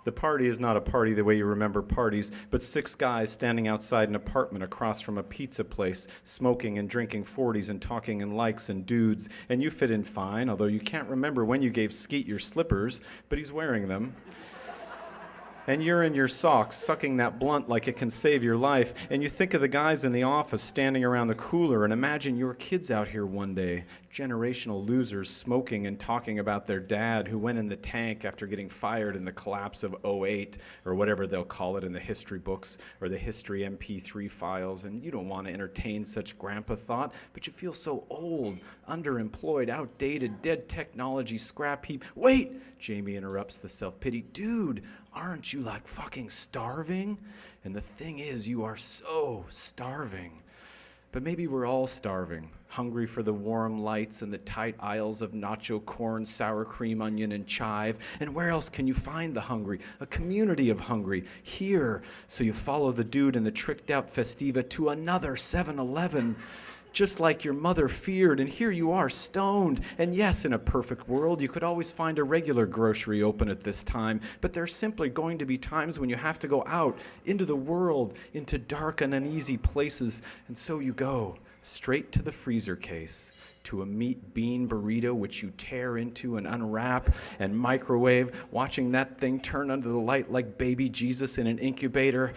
The party is not a party the way you remember parties, but 6 guys standing outside an apartment across from a pizza place, smoking and drinking 40s and talking in likes and dudes. And you fit in fine, although you can't remember when you gave Skeet your slippers, but he's wearing them. And you're in your socks, sucking that blunt like it can save your life. And you think of the guys in the office standing around the cooler and imagine your kids out here one day, generational losers smoking and talking about their dad who went in the tank after getting fired in the collapse of '08, or whatever they'll call it in the history books or the history MP3 files. And you don't want to entertain such grandpa thought, but you feel so old, underemployed, outdated, dead technology, scrap heap. Wait, Jamie interrupts the self-pity. Dude, aren't you like fucking starving? And the thing is, you are so starving. But maybe we're all starving, hungry for the warm lights and the tight aisles of nacho corn, sour cream, onion, and chive. And where else can you find the hungry? A community of hungry. Here. So you follow the dude in the tricked-out Festiva to another 7-Eleven. Just like your mother feared, and here you are, stoned. And yes, in a perfect world, you could always find a regular grocery open at this time, but there's simply going to be times when you have to go out into the world, into dark and uneasy places, and so you go straight to the freezer case, to a meat bean burrito which you tear into and unwrap and microwave, watching that thing turn under the light like baby Jesus in an incubator.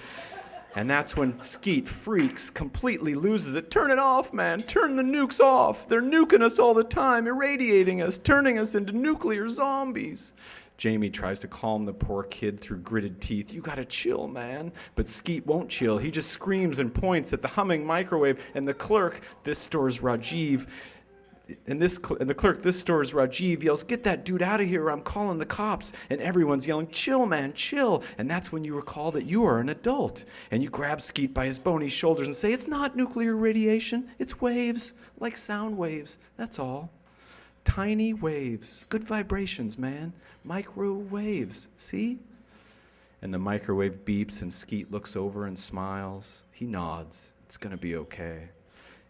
And that's when Skeet freaks, completely loses it. Turn it off, man. Turn the nukes off. They're nuking us all the time, irradiating us, turning us into nuclear zombies. Jamie tries to calm the poor kid through gritted teeth. You gotta chill, man. But Skeet won't chill. He just screams and points at the humming microwave. And the clerk, this store's Rajiv, and the clerk, this store's Rajiv, yells, "Get that dude out of here, or I'm calling the cops." And everyone's yelling, "Chill, man, chill." And that's when you recall that you are an adult. And you grab Skeet by his bony shoulders and say, "It's not nuclear radiation. It's waves, like sound waves. That's all. Tiny waves. Good vibrations, man. Microwaves. See?" And the microwave beeps and Skeet looks over and smiles. He nods. It's gonna be okay.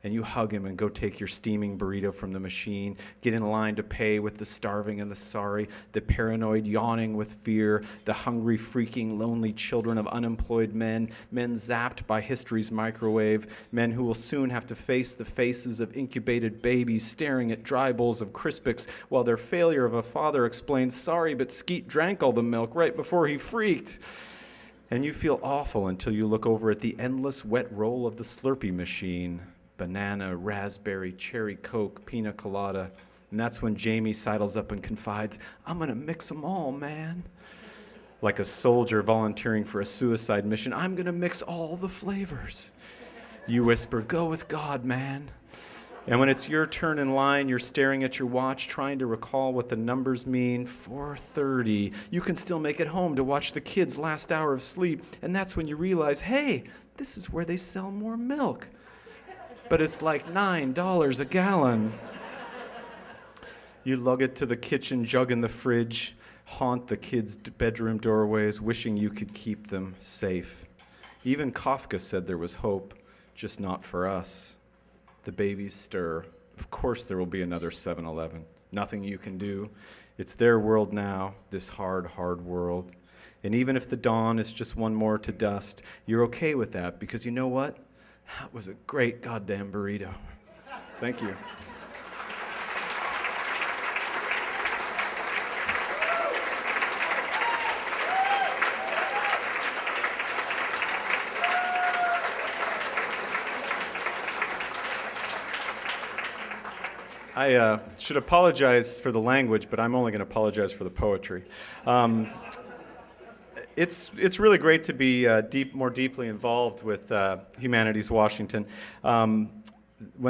And you hug him and go take your steaming burrito from the machine, get in line to pay with the starving and the sorry, the paranoid yawning with fear, the hungry, freaking, lonely children of unemployed men, men zapped by history's microwave, men who will soon have to face the faces of incubated babies staring at dry bowls of Crispix while their failure of a father explains, "Sorry, but Skeet drank all the milk right before he freaked." And you feel awful until you look over at the endless wet roll of the Slurpee machine. Banana, raspberry, cherry Coke, pina colada. And that's when Jamie sidles up and confides, "I'm gonna mix them all, man." Like a soldier volunteering for a suicide mission, "I'm gonna mix all the flavors." You whisper, "Go with God, man." And when it's your turn in line, you're staring at your watch, trying to recall what the numbers mean. 4:30. You can still make it home to watch the kids' last hour of sleep. And that's when you realize, hey, this is where they sell more milk. But it's like $9 a gallon. You lug it to the kitchen, jug in the fridge, haunt the kids' bedroom doorways, wishing you could keep them safe. Even Kafka said there was hope, just not for us. The babies stir. Of course there will be another 7-Eleven. Nothing you can do. It's their world now, this hard, hard world. And even if the dawn is just one more to dust, you're okay with that because you know what? That was a great goddamn burrito. Thank you. I should apologize for the language, but I'm only going to apologize for the poetry. It's really great to be more deeply involved with Humanities Washington. When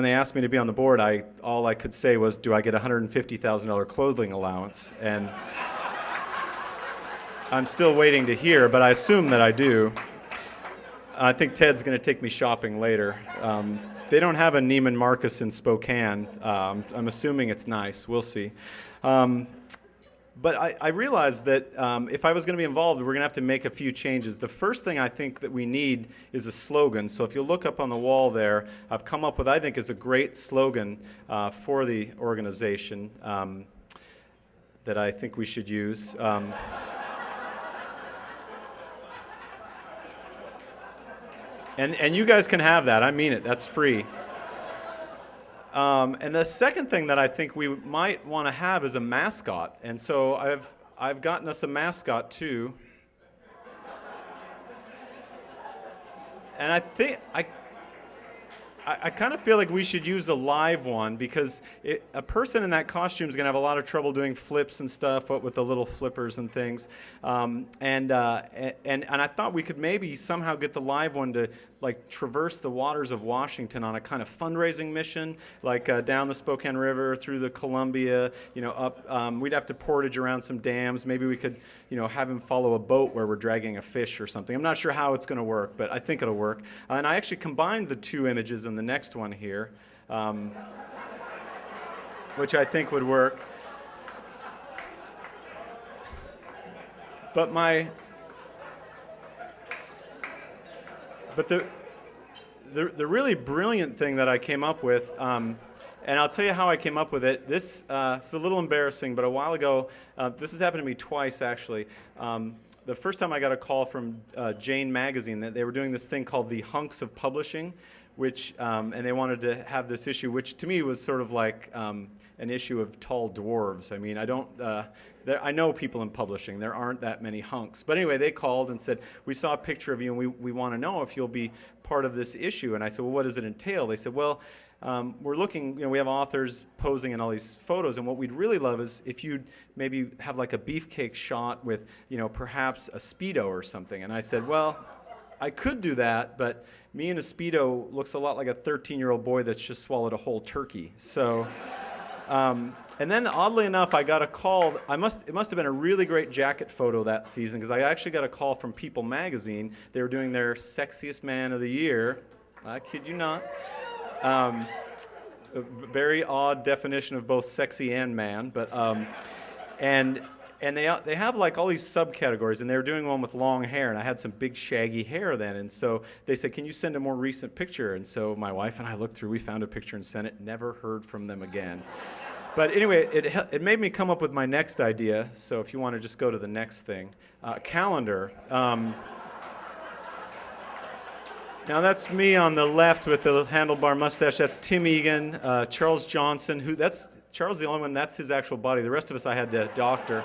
they asked me to be on the board, all I could say was, do I get a $150,000 clothing allowance? And I'm still waiting to hear, but I assume that I do. I think Ted's going to take me shopping later. They don't have a Neiman Marcus in Spokane. I'm assuming it's nice. We'll see. But I realized that if I was going to be involved, we're going to have to make a few changes. The first thing I think that we need is a slogan. So if you look up on the wall there, I've come up with, I think, is a great slogan for the organization that I think we should use. And you guys can have that. I mean it. That's free. And the second thing that I think we might want to have is a mascot. And so I've gotten us a mascot too. And I kind of feel like we should use a live one because a person in that costume is going to have a lot of trouble doing flips and stuff with the little flippers and things. And I thought we could maybe somehow get the live one to like traverse the waters of Washington on a kind of fundraising mission, like down the Spokane River, through the Columbia, up. We'd have to portage around some dams. Maybe we could, have him follow a boat where we're dragging a fish or something. I'm not sure how it's going to work, but I think it'll work. And I actually combined the two images in the next one here, which I think would work. But the really brilliant thing that I came up with, and I'll tell you how I came up with it. This is a little embarrassing, but a while ago, this has happened to me twice actually. The first time I got a call from Jane Magazine that they were doing this thing called the Hunks of Publishing, which and they wanted to have this issue, which to me was sort of like an issue of tall dwarves. I mean, I know people in publishing. There aren't that many hunks. But anyway, they called and said, we saw a picture of you, and we want to know if you'll be part of this issue. And I said, well, what does it entail? They said, well, we're looking, we have authors posing in all these photos, and what we'd really love is if you'd maybe have like a beefcake shot with, perhaps a Speedo or something. And I said, well, I could do that, but me in a Speedo looks a lot like a 13-year-old boy that's just swallowed a whole turkey. So, and then oddly enough, I got a call. It must have been a really great jacket photo that season because I actually got a call from People Magazine. They were doing their Sexiest Man of the Year. I kid you not. A very odd definition of both sexy and man, but and they have like all these subcategories, and they were doing one with long hair, and I had some big shaggy hair then, and so they said, can you send a more recent picture? And so my wife and I looked through, we found a picture and sent it, never heard from them again. But anyway, it made me come up with my next idea, so if you want to just go to the next thing. Calendar. Now that's me on the left with the handlebar mustache. That's Tim Egan, Charles Johnson, Charles the only one, that's his actual body. The rest of us I had to doctor.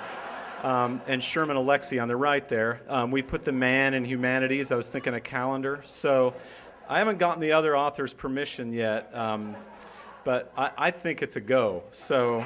And Sherman Alexie on the right there. We put the man in Humanities. I was thinking a calendar. So I haven't gotten the other author's permission yet, but I think it's a go. So